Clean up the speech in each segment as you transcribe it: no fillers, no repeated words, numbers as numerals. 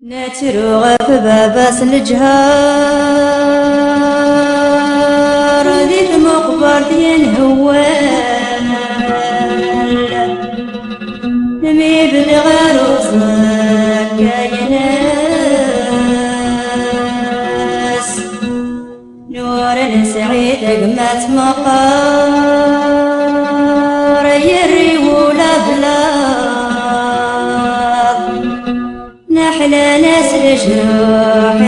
نترو غف باباس الجهار ذي المقبر ديال هوال نمي بالغروس كايناس نور سعيد قمات مقار يري ولا بلاض نحلى ناس الجروح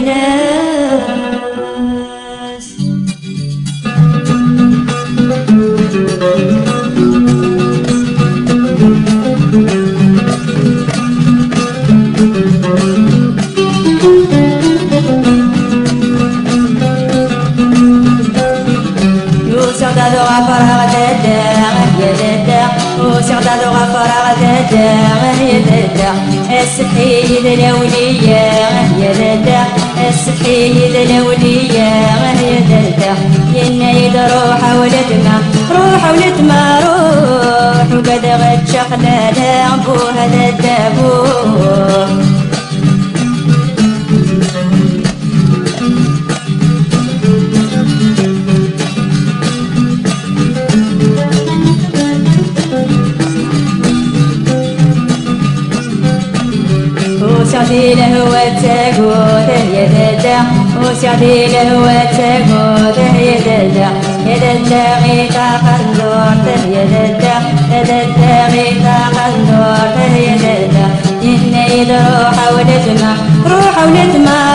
ناس وسعداد غفر غدا يا ددا وسعداد غفر غدا يا ددا السحيد الأولية يا ددا السحيد الأولية يا ددا ينايد روح ولدنا روح ولدنا روح وقد غد شقنا أبوها ددابوه وسعدي له وتقول يا ددا وسعدي له وتقول يا ددا يا ددا غيتا قندور يا ددا يا ددا غيتا قندور يا ددا إني روح ولدنا روح ولدنا